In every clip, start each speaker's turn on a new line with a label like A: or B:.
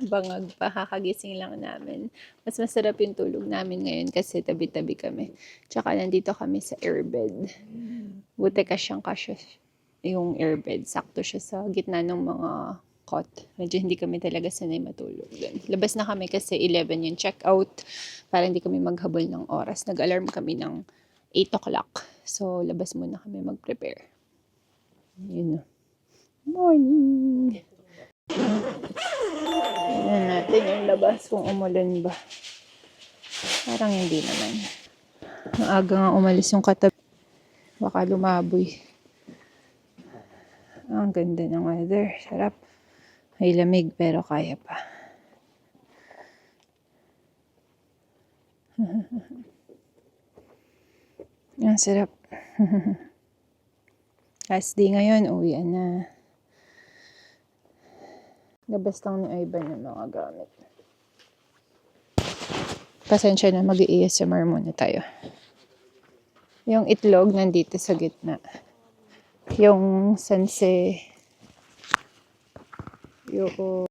A: Bangag pa, kakagising lang namin. Mas masarap yung tulog namin ngayon kasi tabi-tabi kami. Tsaka nandito kami sa airbed. Buti kasya yung airbed. Sakto siya sa gitna ng mga cot. Medyo hindi kami talaga sanay matulog doon. Labas na kami kasi 11 yung check-out para hindi kami maghabol ng oras. Nag-alarm kami ng 8 o'clock. So, labas muna kami mag-prepare. Yun na. Morning! Tignan natin yung labas kung umulan ba. Parang hindi naman. Maaga nga umalis yung katabi. Baka lumaboy. Ang ganda ng weather. Sarap. May lamig pero kaya pa. Ang sarap. Last day ngayon, uwian na. Labas lang ni Ivan ng mga gamit. Pasensya na, mag-i-ASMR muna tayo. Yung itlog nandito sa gitna. Yung sanse. Yung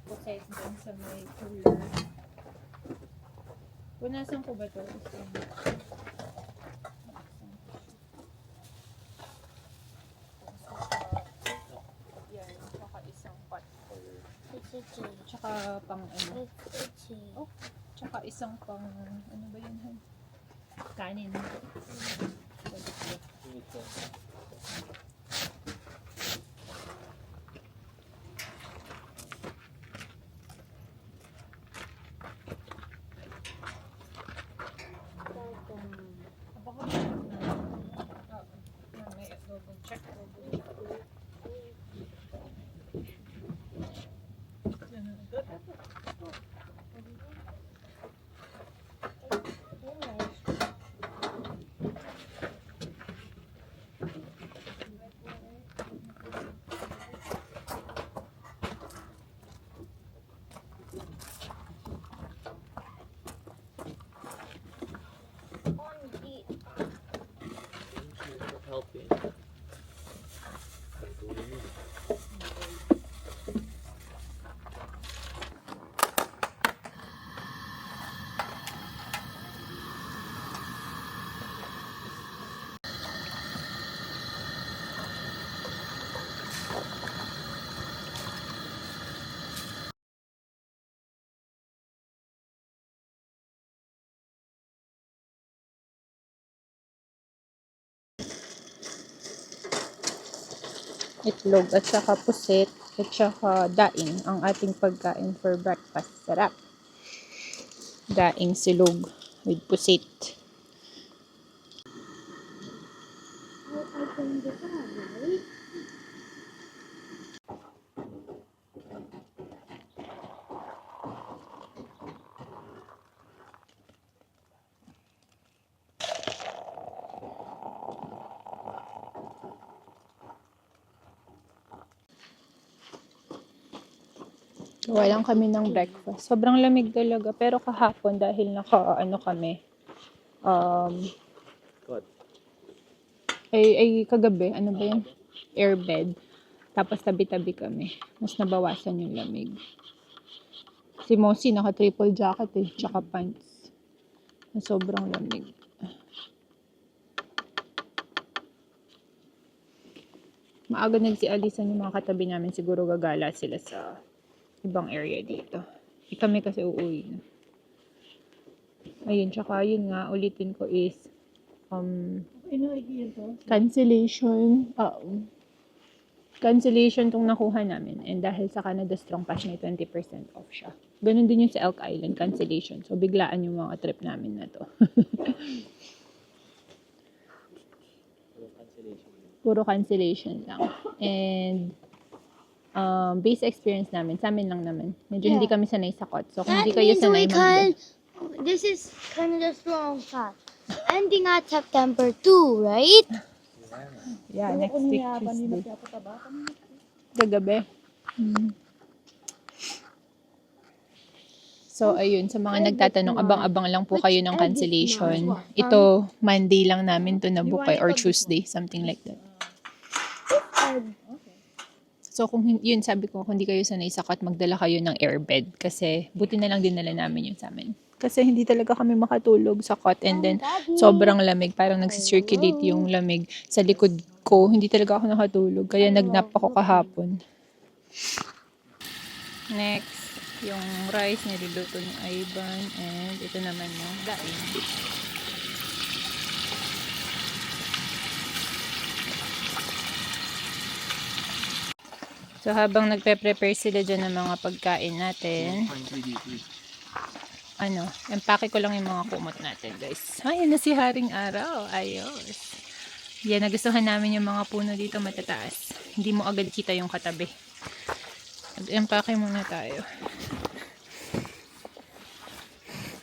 A: process dun sa may cooler. Punasan ko ba ito? Yan, saka isang pot cooler. Tsaka pang ano? Oh, tsaka isang pang ano ba yun? Kanin.
B: Helping.
A: Itlog at saka pusit at saka daing ang ating pagkain for breakfast. Sarap. Daing silog with pusit. Gawa lang kami ng breakfast. Sobrang lamig talaga. Pero kahapon dahil naka-ano kami.
B: What?
A: Ay kagabi. Ano ba yun? Airbed. Tapos tabi-tabi kami. Mas nabawasan yung lamig. Si Mosi naka-triple jacket eh. Tsaka pants. Sobrang lamig. Maaga nagsialisan yung mga katabi namin. Siguro gagala sila sa ibang area dito. Kami kasi uuwi na. Ayun, tsaka yun nga, ulitin ko is cancellation. Cancellation tong nakuha namin. And dahil sa Canada Strong Pass may 20% off siya. Ganun din yung sa Elk Island, cancellation. So, biglaan yung mga trip namin na to. Puro cancellation lang. And base experience namin, sa amin lang naman. Medyo hindi kami sanay sa COT. So, kung hindi kayo sanay
C: this is Canada Strong Pass. Ending at September 2, right?
A: Yeah, next week Tuesday. Kagabi. So, ayun, sa mga nagtatanong, abang-abang lang po kayo ng cancellation. Ito, Monday lang namin to nabook or Tuesday, something like that. So, kung yun, sabi ko, kung hindi kayo sanay sa cot, magdala kayo ng airbed. Kasi, buti na lang dinala namin yun sa amin. Kasi hindi talaga kami makatulog sa cot. And then, sobrang lamig. Parang nagsisirculate yung lamig sa likod ko. Hindi talaga ako nakatulog. Kaya nagnap ako kahapon. Next, yung rice niluluto ni Ivan. And ito naman yung daing. So, habang nagpe-prepare sila dyan ng mga pagkain natin, empake ko lang yung mga kumot natin, guys. Ay, na si Haring Araw. Ayos. Yan, nagustuhan namin yung mga puno dito matataas. Hindi mo agad kita yung katabi. Mag-empake muna tayo.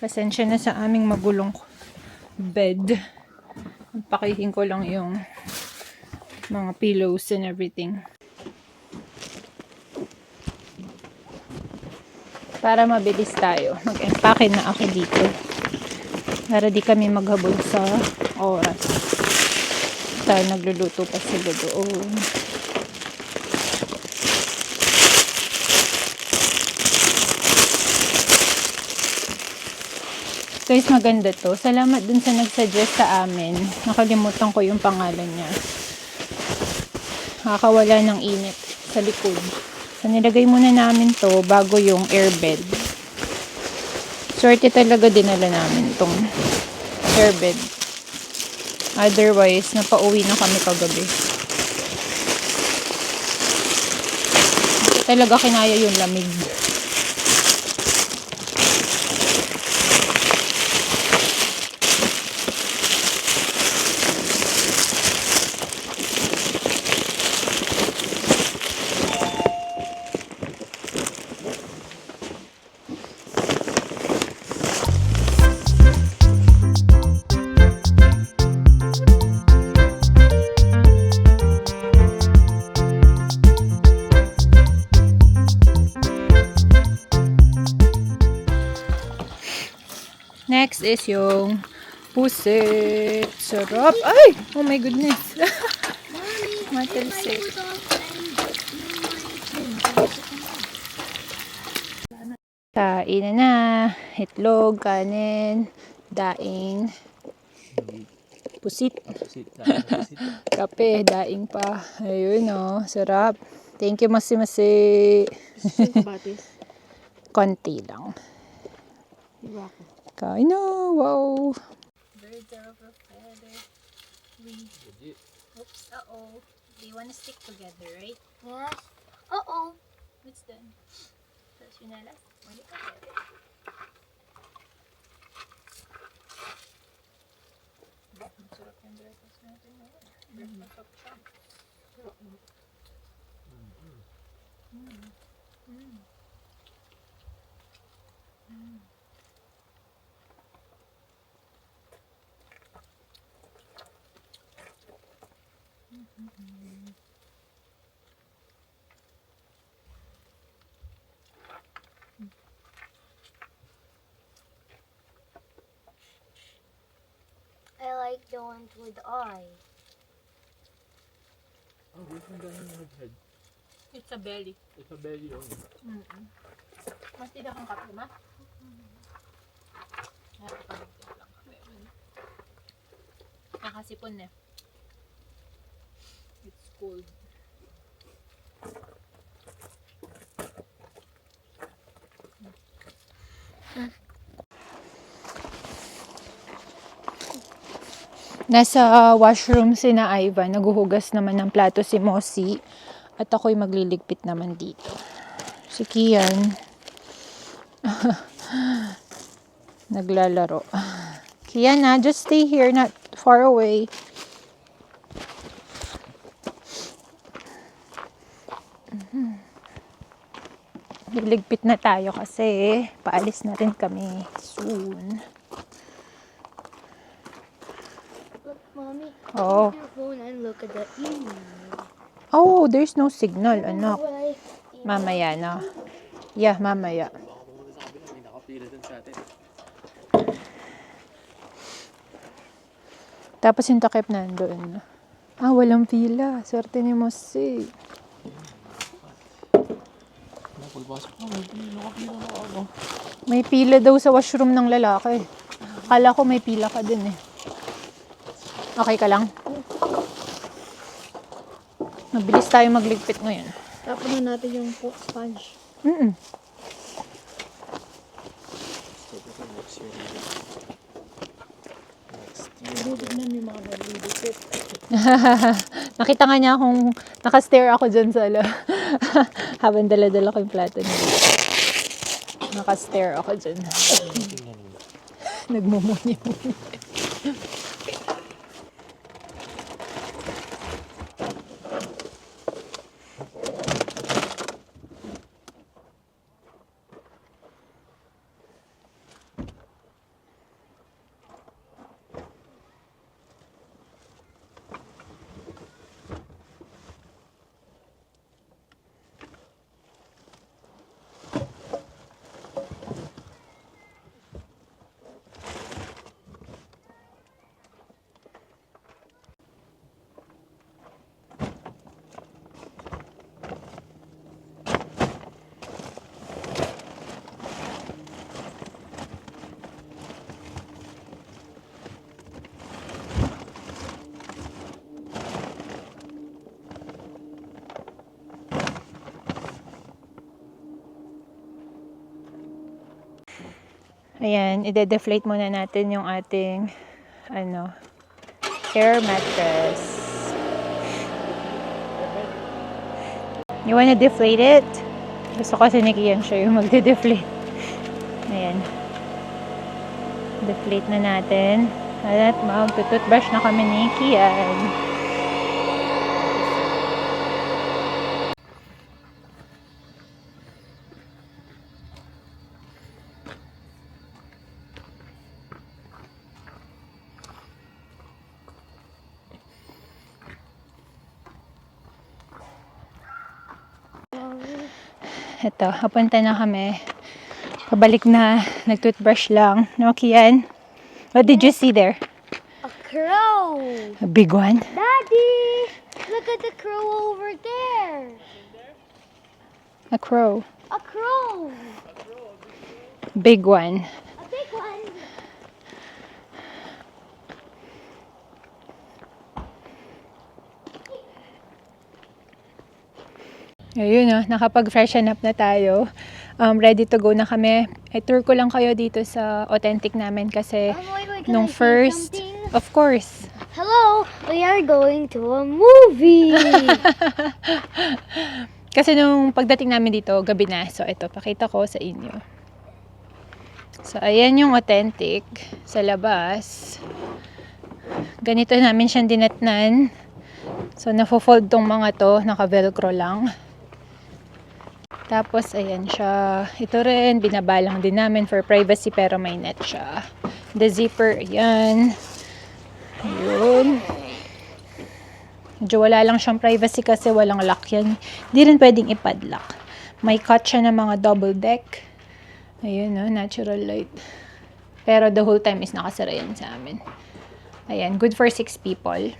A: Pasensya na sa aming magulong bed. Empakehin ko lang yung mga pillows and everything. Para mabilis tayo. Mag-empake na ako dito. Para di kami maghabol sa oras. Dahil nagluluto pa sila doon. Guys, maganda to. Salamat dun sa nag-suggest sa amin. Nakalimutan ko yung pangalan niya. Nakakawala ng init sa likod. So, nilagay muna namin to bago yung airbed. Swerte talaga dinala namin tong airbed. Otherwise, napauwi na kami kagabi. Hindi talaga kinaya yung lamig. Next is yung pusit. Sarap. Ay! Oh my goodness. Matalsik. Kain na. Itlog, kanin, daing, pusit. Kape, daing pa. Ayun oh, sarap. Thank you, masi-masi. Konti lang. Kain na. Wow. Birds are of a feather. Oops, uh-oh. They wanna stick together, right?
C: Yes. Uh-oh.
A: What's that? That's Yunala? Wala ka. Masarap yung breakfast natin. Breakfast siya.
C: I like the ones with eyes.
B: Oh, this one doesn't have head.
A: It's a belly.
B: It's a belly only.
A: Mas tidak kang kape, ma? Nakakapagod lang kami. Nakasipon na. It's cold. Nasa washroom si na Ivan. Naguhugas naman ng plato si Mosi. At ako'y magliligpit naman dito. Si Kian. Naglalaro. Kian just stay here. Not far away. Liligpit na tayo kasi paalis na rin kami soon.
C: Look, Mommy.
A: Oh.
C: Take your phone and look at the email.
A: Oh, there's no signal, anak.
C: When I-
A: Mamaya na. Yeah, mamaya.
B: Baka pumunta sa kabila, may nakapila dun sa atin.
A: Tapos yung takip nandoon. Ah, walang pila. Swerte ni Mosi.
B: Napulpasok na, may nakapila na ako.
A: May pila daw sa washroom ng lalaki. Kala ko may pila ka din eh. Okay ka lang? Mabilis tayo magligpit ngayon.
C: Tapos na natin yung sponge.
A: Mm-mm. Nakita nga niya akong nakastare ako dyan sa habang dala-dala ko yung plato niya. Nakastare ako dyan. Nagmumuni-muni. Ayan, ide-deflate muna natin yung ating air mattress. You wanna deflate it? Gusto kasi ni Kian siya yung magde-deflate. Ayan. Deflate na natin. At mag-toothbrush na kami ni Kian. Ito, papunta na kami. Pabalik na, nag-toothbrush lang. No, Kian? What did you see there?
C: A crow.
A: A big one?
C: Daddy, look at the crow over there.
A: A crow.
C: A crow.
A: Big one.
C: A big one.
A: Ayun nakapag-freshen up na tayo. Ready to go na kami. I-tour ko lang kayo dito sa authentic namin kasi
C: Wait, can
A: nung
C: I say
A: first,
C: something?
A: of course.
C: Hello, we are going to a movie.
A: Kasi nung pagdating namin dito, gabi na. So ito, pakita ko sa inyo. So ayan yung authentic sa labas. Ganito namin siyang dinatnan. So nafo-fold tong mga to, naka-velcro lang. Tapos, ayan siya. Ito rin, binabalang din namin for privacy pero may net siya. The zipper, ayan. Ayun. Medyo wala lang siyang privacy kasi walang lock yan. Hindi rin pwedeng ipadlock. May cut siya ng mga double deck. Ayun, natural light. Pero the whole time is nakasara yan sa amin. Ayan, good for 6 people.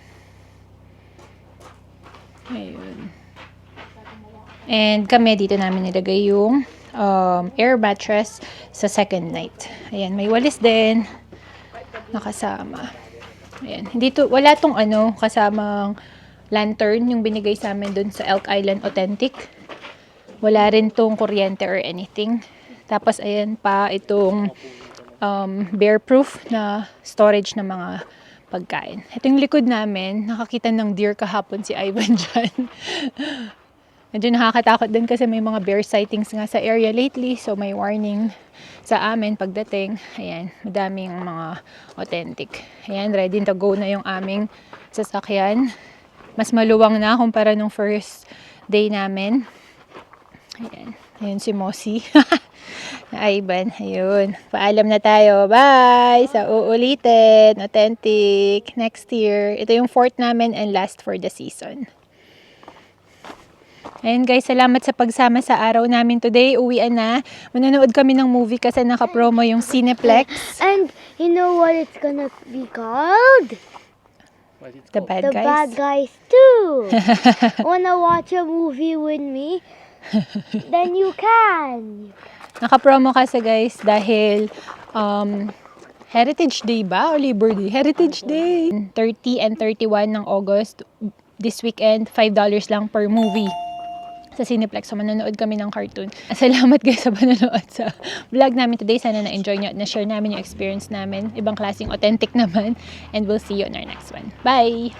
A: Ayun. And kami, dito namin nilagay yung air mattress sa second night. Ayan, may walis din. Nakasama. Ayan. Wala tong kasamang lantern yung binigay sa amin dun sa Elk Island Authentic. Wala rin tong kuryente or anything. Tapos, ayan pa itong bear proof na storage ng mga pagkain. Ito yung likod namin. Nakakita ng deer kahapon si Ivan dyan. Medyo nakakatakot din kasi may mga bear sightings nga sa area lately. So, may warning sa amin pagdating. Ayan, madaming mga authentic. Ayan, ready to go na yung aming sasakyan. Mas maluwang na kumpara nung first day namin. Ayan, ayun si Mosi. Na Ivan, ayun. Paalam na tayo. Bye! Sa uulitin. Authentic. Next year. Ito yung fourth namin and last for the season. Ayan guys, salamat sa pagsama sa araw namin today. Uwian na. Manonood kami ng movie kasi naka-promo yung Cineplex.
C: And you know what it's gonna be called?
B: What it's
A: The
B: called?
A: Bad
C: The
A: Guys.
C: Bad Guys 2. Wanna watch a movie with me? Then you can.
A: Naka-promo kasi guys dahil Heritage Day ba? O Labor Day? Heritage Day. 30 and 31 ng August. This weekend, $5 lang per movie sa Cineplex. So, manonood kami ng cartoon. Salamat guys sa panonood sa vlog namin today. Sana na-enjoy nyo at na-share namin yung experience namin. Ibang klaseng authentic naman. And we'll see you on our next one. Bye!